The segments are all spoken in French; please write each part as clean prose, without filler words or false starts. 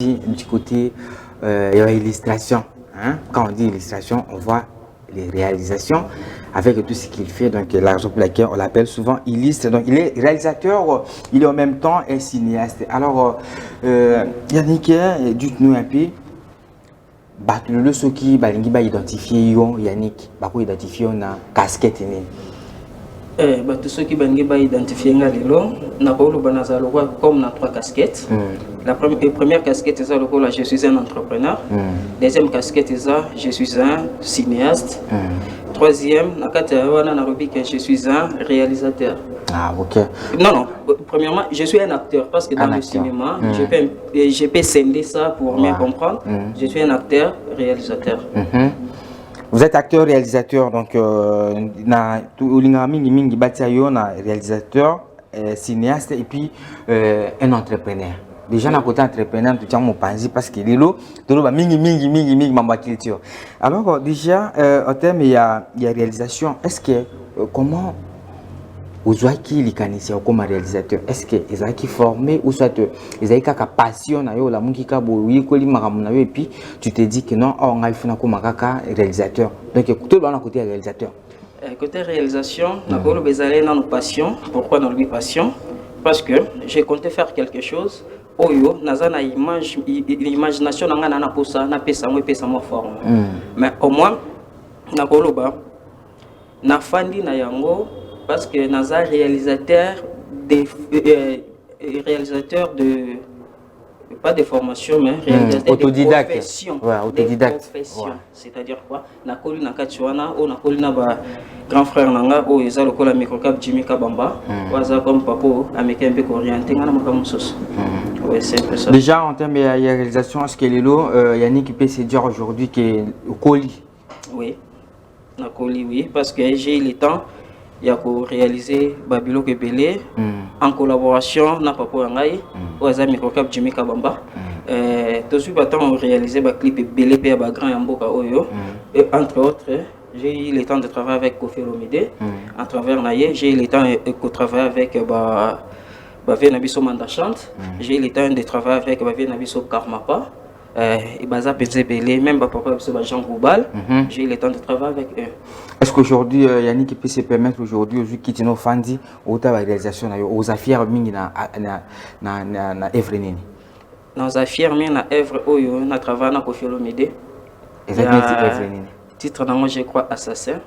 Du côté illustration. Hein? Quand on dit illustration, on voit les réalisations avec tout ce qu'il fait. Donc, la raison pour laquelle on l'appelle souvent illustre. Donc, il est réalisateur, il est en même temps un cinéaste. Alors, Yannick, dites-nous un peu. Le ce qui va identifier Yannick, va identifier une casquette. Tous ceux qui vont identifier comme na trois casquettes. La première casquette est je suis un entrepreneur. Deuxième casquette est je suis un cinéaste. Troisième, je suis un réalisateur. Ah, ok. Non, premièrement, je suis un acteur parce que dans le cinéma, je peux scinder ça pour mieux comprendre. Je suis un acteur, réalisateur. Vous êtes acteur, réalisateur, donc réalisateur, cinéaste et puis un entrepreneur. Déjà, dans le côté entrepreneur, tu tiens mon panzi parce qu'il est là, culture. Alors, déjà, au terme, il y a réalisation. Est-ce que, comment vous avez qui les canisiers comme réalisateur? Est-ce que ils ont qui formé ou soit ils ont qui passion na yo la mukika boyi ko li maramu et puis tu te dis que non on a fait comme réalisateur. Donc tout le côté réalisateur. Côté réalisation, na ko bezalé na nos passion. Pourquoi dans le passion? Parce que j'ai compté faire quelque chose. Oyo nazana imagination nanga na posa na pesa mo forme. Mais au moins na ko loba na fandi na yango. Parce que Naza réalisateur de pas de formation mais réalisateur autodidacte. De profession. Ouais, autodidacte. C'est-à-dire quoi? Nakoli na Kachuana ou nakoli na ba grand frère nanga ou ils ont le microcap Jimmy Kabamba. Waza comme papo américain peu orienté ngana makamusos. Ouais, c'est un peu ça. Déjà en termes de réalisation, est-ce que Lelo Yannick peut se dire aujourd'hui que Koli? Oui. Nakoli oui parce que j'ai eu le temps. Il y a réalisé Babilo Kebele en collaboration na Papo Yangai ou Azami Microcap Jimmy Kabamba. Tout suite on réalisé ba clip Belé pe ba grand Yamboka Oyo et entre autres j'ai eu le temps de travailler avec Kofi Olomide à travers Naye, j'ai eu le temps de travailler avec ba Venabiso Mandachante, j'ai eu le temps de travailler avec ba Venabiso Karmapa. Et Baza Belé, même Papa Jean Goubal, j'ai eu le temps de travailler avec eux. Est-ce qu'aujourd'hui, Yannick peut se permettre aujourd'hui, quitter nos fandis, aux réalisations, aux affaires mingi na œuvre nini? Nos affaires mingi na œuvre oyo na travail na Kofi Olomide. Exactement œuvre nini? Titre na moi je crois assassin.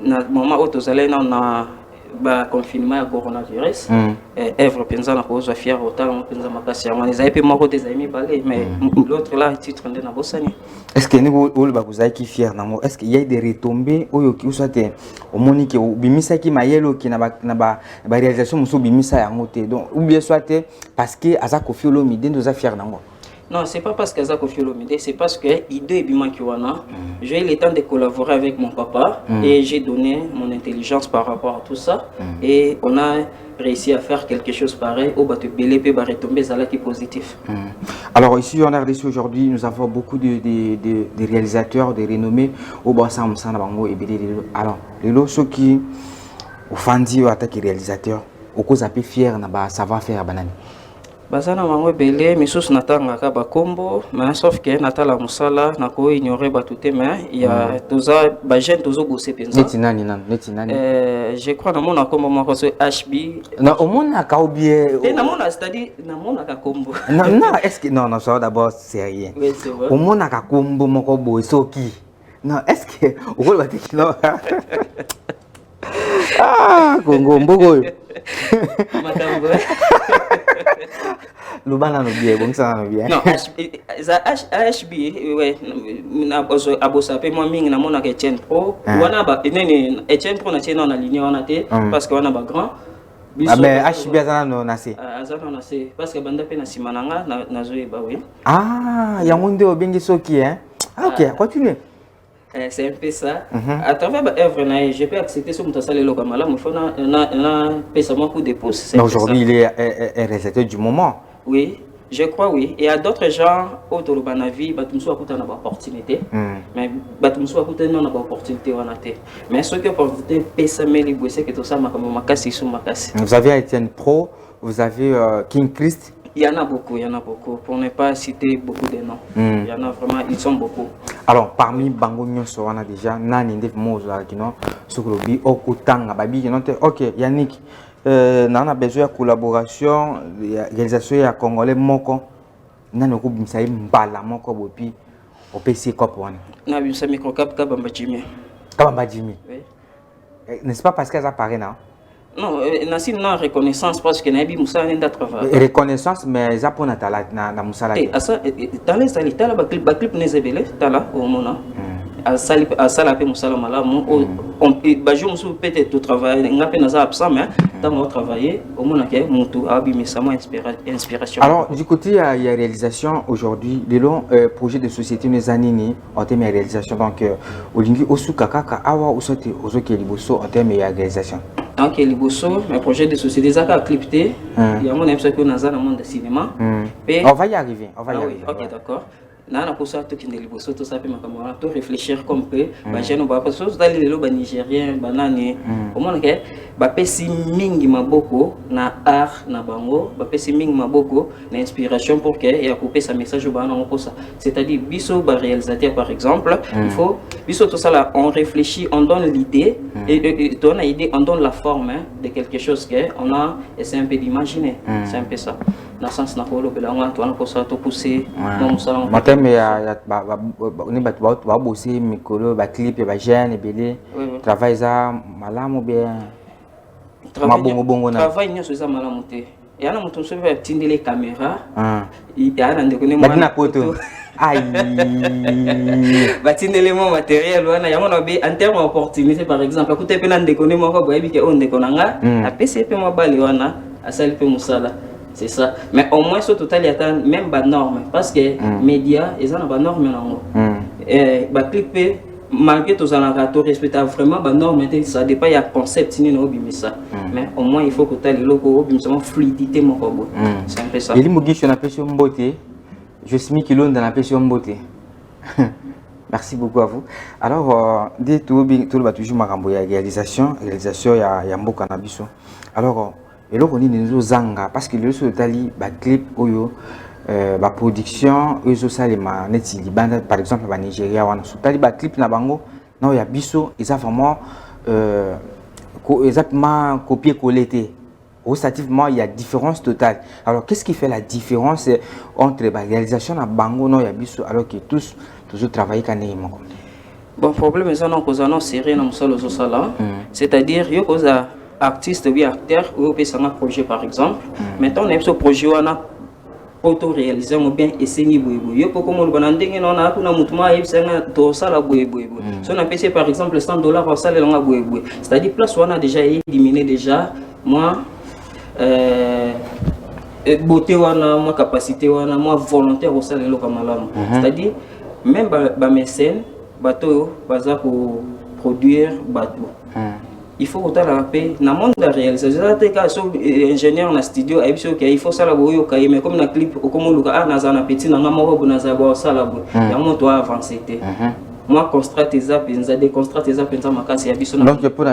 Na moment où tous allez na ba confinement à coronavirus œuvre penza na cause affaire autant penza makasi ya les aïe moko des amis balé mais l'autre là titre ndé na bosani. Est-ce que nous vous avez qui fier namo? Est-ce qu'il y a des retombées oyo ki soit au monique ou bimisa ki mayelo ki na ba réalisation muso bimisa ya ngote donc ou bien soit parce que aza Kofi Olomide nous a fier namo? Non, c'est pas parce que Kofi Olomide, c'est parce que idée Bimankiwana, j'ai eu le temps de collaborer avec mon papa et j'ai donné mon intelligence par rapport à tout ça et on a réussi à faire quelque chose pareil au bateau belé peut retomber ça qui est positif. Alors ici en RDC aujourd'hui, nous avons beaucoup de réalisateurs de renommée au Bassam Sanabango et Bélé. Alors les lots qui au fandi ou attaque réalisateur, au cause un peu fier na ba savoir-faire à banane. Bazana mango belé misus natanga ka bakombo mais sauf que natala musala nako ignorer batute mais il y a toza ba jeune tozo bosser penza neti nani je crois na mona kombo moko so HB na omona ka obie na mona c'est-à-dire na mona ka kombo non est-ce que non ça d'abord sérieux oui c'est vrai omona ka kombo moko boy soki non est-ce que okolo batiki non ah kongo mbogo makambo Lubana no bien, bon ça no bien. Non, HB ouais na bozo abosa pe moi mingi na mona ke Etienne Pro. Wana ba nene Etienne Pro na tena na ligne wana te parce que wana ba grand. Ah ben HB azana no nase. Azana na se parce que banda pe na simananga na zoe ba oui. Ah, yango nde obengi soki hein. Ah OK, continue. C'est un peu ça. À travers l'œuvre, je peux accepter ce que tu as fait le Kamala, mais il y a un coup de pouce. Aujourd'hui, il est un réalisateur du moment. Oui, je crois oui. Et il y a d'autres gens autour de la vie, qui ont une opportunité. Mais qui ont une opportunité. Mais ceux qui ont opportunité, c'est que tout ça, vous avez Etienne Pro, vous avez King Christ. Il y en a beaucoup, pour ne pas citer beaucoup de noms. Il y en a vraiment, ils sont beaucoup. Alors, parmi Bango Nyonso, on a déjà Nani Ndef Mozo, Sokolobi, Okutanga, Babi, ok, Yannick, on a besoin de collaboration, réalisation à Congolais, Moko, Nani Okubimsaï, Mbala, Moko, Bopi, au PC Cop1. Nabimsa Microcap, Kabamba Jimmy. Kabamba Jimmy. Oui. N'est-ce pas parce qu'elles apparaissent, non? Non, Nassim n'a reconnaissance parce que Nabi Moussa n'a pas travaillé. Reconnaissance, mais ça pour Natala, na Moussa. Et à ça, t'as les sali, t'as la clip nezebele, t'as là au moment. À Salapé Moussa la malam, on bajou Moussa peut-être travailler, n'a pas n'a absent, mais t'as moi travailler au moment que mon tout a abîmé ça, inspiration. Alors, du côté, il y a réalisation aujourd'hui, les longs projets de société, nous années en termes de réalisation. Donc, au Lingi, au Soukaka, Awa, au Soté, au Zokeliboso en termes de réalisation. Donc, les bosso, mes projets de société, ça a clipté. Il y a mon épisode que nous avons dans le monde de cinéma. On va y arriver. On va y arriver. Ok, d'accord. Nana pour ça tout qui ne liboso tout ça fait ma camarade tout réfléchir comme peu bah j'ai no ba parce que dans les loba nigérien banane au moins que ba pesi mingi maboko na art na bango ba pesi mingi maboko na inspiration pour que et à couper sa message au bana pour ça c'est-à-dire biso ba réalisateur par exemple il faut biso tout ça là on réfléchit on donne l'idée et donne l'idée on donne la forme de quelque chose que on a essayé un peu d'imaginer c'est un peu ça dans le sens nakolo belanga to pour ça to pousser dans salon mais on va bosser micro ba clip ba jeune belé travail ça malamu bien travail nyo ça malamu te et ana mutu so va tindele caméra il y a un ndeko moi na poto aïe batindele mo matériel wana yango na be en terme opportunité par exemple écoutez pe na ndeko ne moko boyebi ke on ndeko nanga a pc pe mo bali wana asali pe musala. C'est ça. Mais au moins, sur total, il y a même des normes. Parce que les médias, ils ont des normes. Les clips, malgré tout ça, il respecte vraiment des normes. Ça dépend, il y a un concept. Mais au moins, il faut que tu aies une fluidité. C'est un peu ça. Je suis mis kilo dans la pêche beauté. Merci beaucoup à vous. Alors, dès tout le toujours ma réalisation, il y a un beau cannabis. Alors, et là on dit nous zanga parce que le sur Italie ba clip oyo ba production oyo ça les maneti libanda par exemple ba Nigeria wana sur Italie ba clip na bango non ya biso ils a vraiment exactement copier coller relativement il y a différence totale. Alors qu'est-ce qui fait la différence entre la réalisation na bango non ya biso alors que tous toujours travailler kanéma. Bon problème c'est non cause non série na musalo zo sala c'est-à-dire yo cause artiste ou acteur ou un projet par exemple maintenant on a ce projet on a auto réalisé ou bien essayer yo pour comme on bandenge non na kuna mutuma yebsenga to sala boyeboy so on a payé par exemple $100 au salaire longa boyeboy c'est-à-dire place on a déjà éliminé déjà moi beauté wana moi capacité wana moi volontaire au salaire loka malamu c'est-à-dire même ba mécène bateau baza pour produire bateau il faut que la paix dans le monde de la réalisation. Ingénieur dans le studio, il faut ça la mais comme dans le clip, comme on a petit, on a ça la avancer. Moi, construire tes apps, déconstruire tes apps, donc pour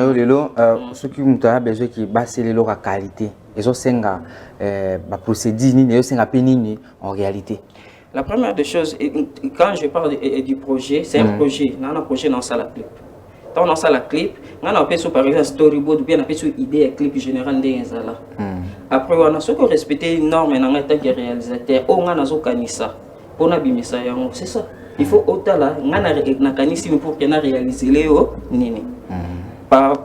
ceux qui ont besoin qui baissent les la qualité, ils ont la procédure, ils ont en réalité. La première des choses, quand je parle du projet, c'est un projet, on a un projet dans ça la clip. Quand on a la clip, on a par exemple storyboard ou bien on a une idée clip général de là. Après on a ce que respecter une norme en tant que réalisateur, on a zo kanisa. Pour abîmer ça c'est ça. Il faut autant là, on a kanisi pour qu'on a réalisé léo nini. Voilà,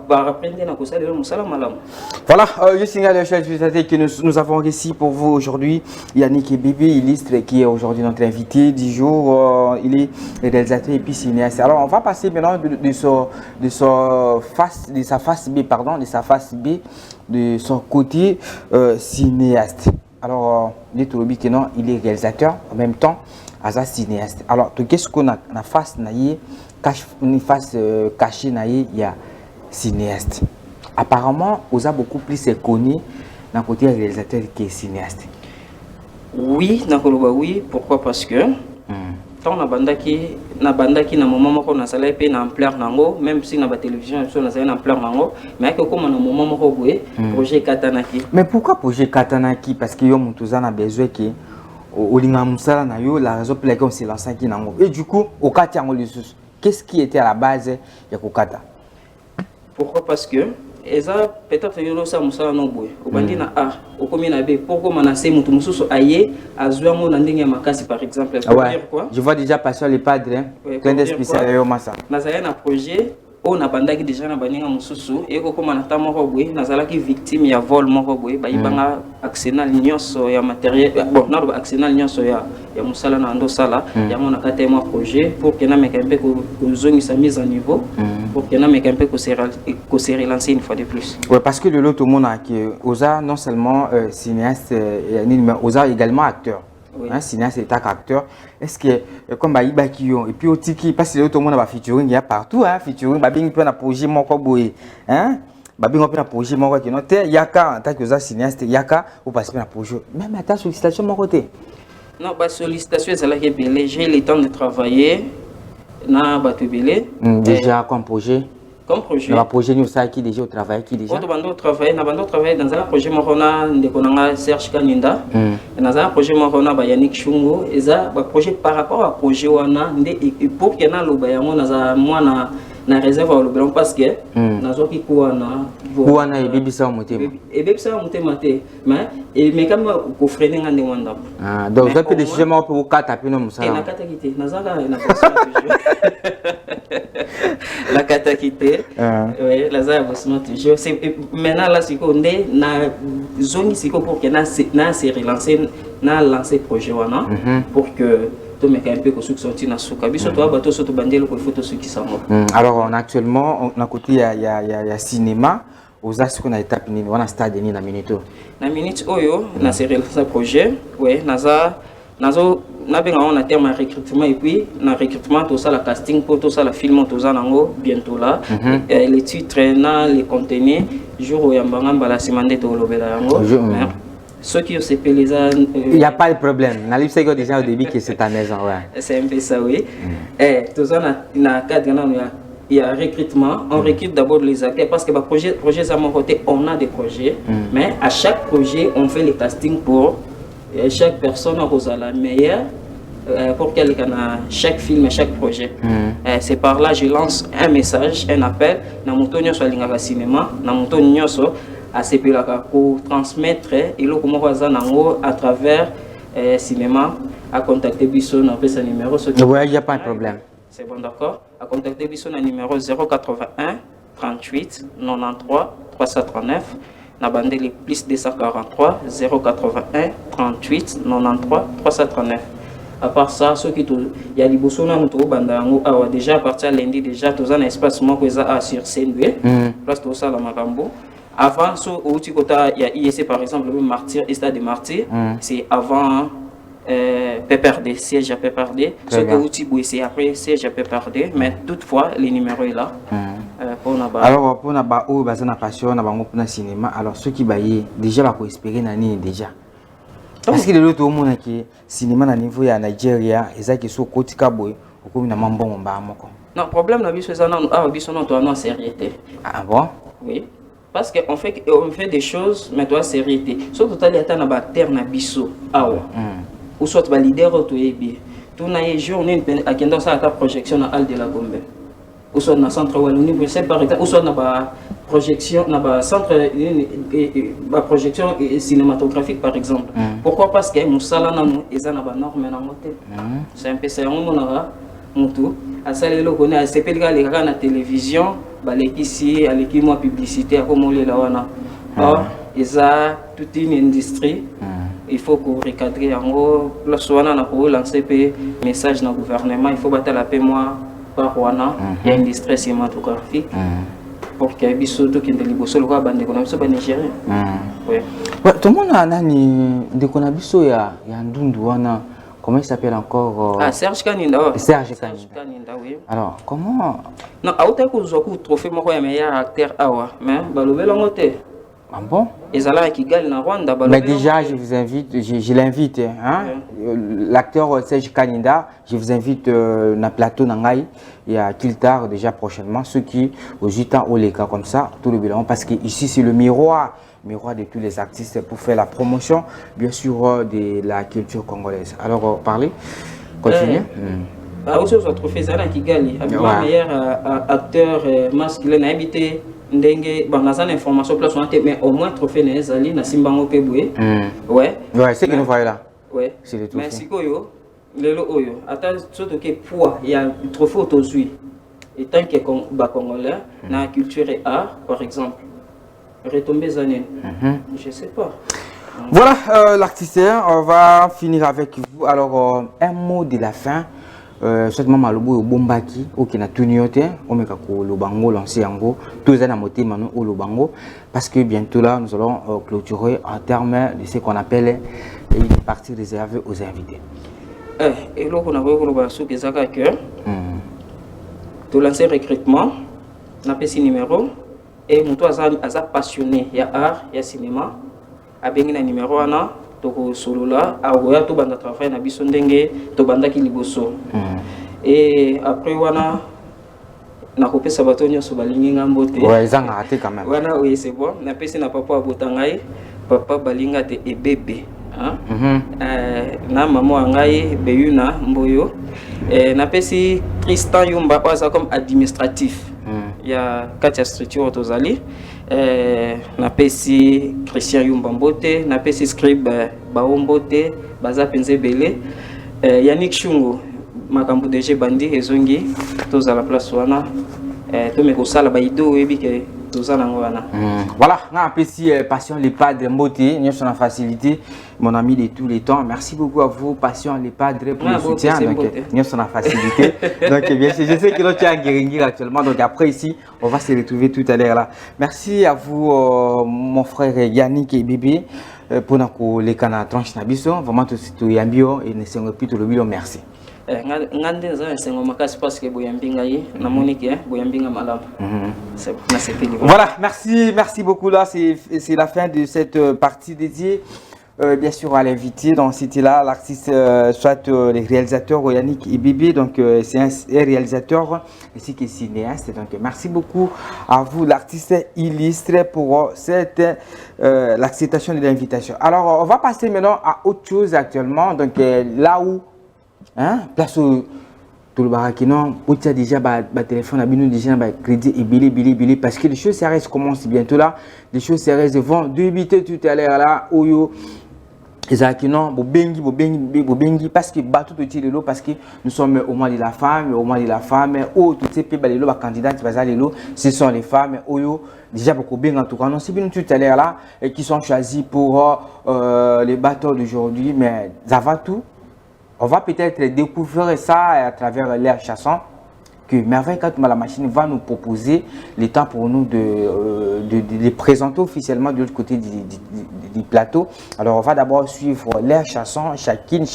je signale chers spectateurs que nous avons ici pour vous aujourd'hui Yannick Bébé Illustre qui est aujourd'hui notre invité du jour. Il est réalisateur et puis cinéaste. Alors on va passer maintenant de sa face B, de son côté cinéaste. Alors il est réalisateur en même temps as cinéaste. Alors qu'est-ce qu'on a na face naïe une face cachée naïe il y a cinéaste. Apparemment, vous avez beaucoup plus connu d'un côté réalisateur qui est cinéaste. Oui, oui. Pourquoi? Parce que tant na bandaki na moment moko na sala pe na ampleur nango, même si na ba télévision so na sala na ampleur nango, mais que comme na moment moko boye projet katanaki. Mais pourquoi projet katanaki? Parce que yo mutuza na besoin que olinga musala na yo, la raison pour laquelle on s'est lancé qui nango. Et du coup au kati yango lisusu, qu'est-ce qui était à la base ya kokata? Pourquoi? Parce que eza peut-être yo sa musala no boye obandi na a okomi na b pourquoi manase mutu mususu aye azwa mo na ndenge ya makasi par exemple. Dire quoi? Je vois déjà passer les padres plein d'espécial yo massa na zaya na projet o na bandaki déjà na baninga mususu e ko koma na tamo ko boye na zalaki victime ya vol moko boye ba ibanga accident nyonso ya matériel bon na accident nyonso ya musala na ndo sala ya mona kate mo projet pour que na mekampe ko zongisa mise à niveau pour que na mekampe ko se relancer une fois de plus. Ouais, parce que de l'autre monde qui Oza non seulement cinéaste mais Oza également acteur. Oui. Hein, cinéaste et acteur. Est-ce que comme Baïba qui et puis au tiki parce que l'autre monde va featuring il y a partout hein featuring babing peut na projet moko boye hein babing peut na projet moko qui note yaka en tant que Oza cinéaste yaka ou parce que na projet même à ta sollicitation mon côté. Non, bah sollicitation c'est là que j'ai le temps de travailler na batubele déjà comme projet. Comme projet. Dans le projet nous ça qui déjà au travail qui déjà. Bando travailler dans un projet morona ndekonanga Serge Kaninda. Dans un projet morona ba Yannick Chungo eza ba projet par rapport à projet wana ndé pour que na loba yango na mwana na réserve au lobelon parce que nazo ki kuana et bebisa motema. Et bebisa motema te mais comme ko freiner ngande wanda. Ah donc ça peut décision pour kata pino musala. Na kata kité nazaka na personne toujours. La kata kité. Oui, la za bossement toujours. C'est maintenant là siko ndé na zone siko pour que na se relancer na lancer projet wana pour que tout mais un peu que ceux sorti na souka biso toi bateau surtout bandelo ko photo ceux qui sont alors on actuellement on a côté il y a cinéma aux as qu'on a étape ni on a stade ni na minute oyo na se relancer projet ouais nazo na benga on a terme recrutement et puis na recrutement tout ça la casting pour tout ça la film tout ça nango bientôt là les titres na les contenus jour où yambanga mbala simande to lobela yango ceux qui ont CP les il n'y a pas de problème. On a dit déjà au début que c'est ta maison. Ouais. C'est un peu ça, oui. Et tout ça, il y a recrutement. On recrute d'abord les acteurs parce que le projet à mon côté, on a des projets. Mais à chaque projet, on fait les castings pour chaque personne a la meilleure pour qu'elle ait chaque film et chaque projet. C'est par là que je lance un message, un appel. Dans mon tour, sur le cinéma, dans mon tour, à pour transmettre et le comment à travers cinéma à contacter Bisson après sa numéro. Oui, il n'y a pas de problème. C'est bon, d'accord. À contacter Bisson à numéro 081 38 93 339. Na bande les plus 243 081 38 93 339. À part ça, ceux qui il y a des bossons déjà à partir de lundi déjà tous un espace moi que ça sur scène place tout ça la Macambo. Avant, il y a IEC par exemple, le Martyr, Stade des Martyrs, c'est avant PPRD, siège à PPRD. Ce que c'est après siège à PPRD, mais toutefois, le numéro est là. Alors, pour Naba, où basé na passion, na bango pour na cinéma, alors ceux qui baillent déjà va espérer nani déjà. Parce que le tout monde qui cinéma na niveau ya Nigeria, et ça qui sont côté Kaboy, au comme na mambo mba moko. Non, problème na biso ça non, biso non toi non sérieuxité. Ah bon? Oui. Parce qu'on fait des choses, mais toi, sérieuxité. Soit tu as des termes na biso, ou soit tu as leader ou tu es bien. Tu as une journée à qui dans sa projection à Al de la Gombe. Ou soit dans centre Wallonie, par exemple, ou soit dans la projection, dans centre projection cinématographique par exemple. Pourquoi? Parce que Moussala est dans la norme. C'est un peu ça. Tout à ça les locaux à CP les gars na télévision baleki ici avec moi publicité comme on là wana ils a toute une industrie il faut qu'on recadrer en gros la soana na pour lancer message dans gouvernement il faut battre la paix moi par wana il y a une industrie cinématographique pour que biso to kende liboso lo bande ko na biso ba Nigeria ouais tout le monde a nani de ko na biso ya ndundu wana. Comment il s'appelle encore Serge Kaninda. Serge Kaninda, oui. Alors, comment... Non, à autant que vous avez trophée, moi, meilleur acteur, mais balobé la montée. Ah bon? Et ça là qui gagne na Rwanda. Mais déjà, je vous invite, je l'invite, hein? L'acteur Serge Kaninda, je vous invite dans le plateau Nangaï. Il y a Kiltar déjà prochainement, ceux qui au Jitan ou les cas comme ça, tout le bilan, parce que ici c'est le miroir de tous les artistes pour faire la promotion, bien sûr, de la culture congolaise. Alors, parlez, continuez. Aussi, on trophée Zana qui gagne. Le meilleur acteur masculin a habité. Ndenge banazana information place mais au moins trophée nezali na simbango peboué. Ouais c'est que nous voyons là. Ouais c'est le trophée mais sikoyo lelo oyo ata soto ke poids il y a trophée autosui et tant que ba congolais na culture et art par exemple retomber zanen je sais pas. Voilà l'artiste, on va finir avec vous. Alors un mot de la fin. Seulement malobo bombaki oki na tuniote omeka ko lobango lancer yango tous na motema no lobango parce que bientôt là nous allons clôturer en termes de ce qu'on appelle une partie réservée aux invités. Et là on a voulu loba sou kezaka que to lancer recrutement na pesi numéro et muto aza passionné ya art ya cinéma abengi na numéro ana toko solola aoya to banda travail na biso ndenge to banda ki liboso et après wana na kopesa bato nyonso balingi ngambote ouais ezanga raté quand même wana oui c'est bon na pesi na papa abotangai papa balinga te e bébé hein na maman ngai Beyuna Mboyo na pesi Tristan Yumba ça comme administratif il y a quatre structures tozali na pesi Christian Yumba Mbote na pesi scribe Baombote baza penze belé Yannick Chungo makambu DG bandi ezongi toza la place wana to me ko sala ba ido ebike toza nango wana voilà na pesi passion les padres Mbote nous sommes en facilité mon ami de tous les temps. Merci beaucoup à vous, Passion les Padres, pour le soutien. Donc, nous sommes en facilité. Donc, bien sûr, je sais que l'autre est en Guéringui actuellement. Donc, après, ici, on va se retrouver tout à l'heure là. Merci à vous, mon frère Yannick et Bébé, pour les canaux tranche Nabiso. Vraiment, tout ce qui est bio et ne s'en plus tout le bio. Merci. Ngande za sengo makasi parce que boyambinga yi na monique boyambinga malam. Voilà, merci beaucoup là, c'est la fin de cette partie dédiée. Bien sûr à l'invité, donc c'était là l'artiste, soit les réalisateurs Yannick et Bébé, donc c'est un réalisateur ainsi que cinéaste. Donc merci beaucoup à vous l'artiste illustre pour cette l'acceptation de l'invitation. Alors on va passer maintenant à autre chose actuellement, donc là où place au tout le barakino, où tu as déjà téléphone, déjà crédit et billet parce que les choses sérieuses commencent bientôt là, les choses sérieuses vont débuter tout à l'heure là où Exactement, bobengi parce que bateau de tirer l'eau parce que nous sommes au mois de la femme, oh toutes ces pays les candidats ce sont les femmes, oh déjà beaucoup bien en tout cas non c'est bien tout à l'heure là et qui sont choisis pour les bateaux d'aujourd'hui mais ça va tout. On va peut-être découvrir ça à travers l'air chassant que Merveille Katouma la machine va nous proposer le temps pour nous de les présenter officiellement de l'autre côté du plateau. Alors on va d'abord suivre l'air chassant, chacune,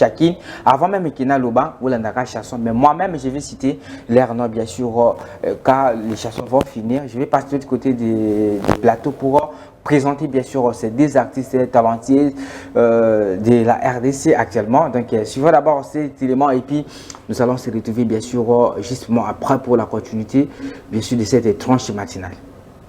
avant même qu'il y ait Loba ou l'Andaka chanson. Mais moi-même je vais citer l'air non bien sûr car les chansons vont finir. Je vais passer de l'autre côté du plateau pour présenter bien sûr ces deux artistes talentueux de la RDC actuellement. Donc suivons d'abord cet élément et puis nous allons se retrouver bien sûr justement après pour la continuité bien sûr de cette tranche matinale.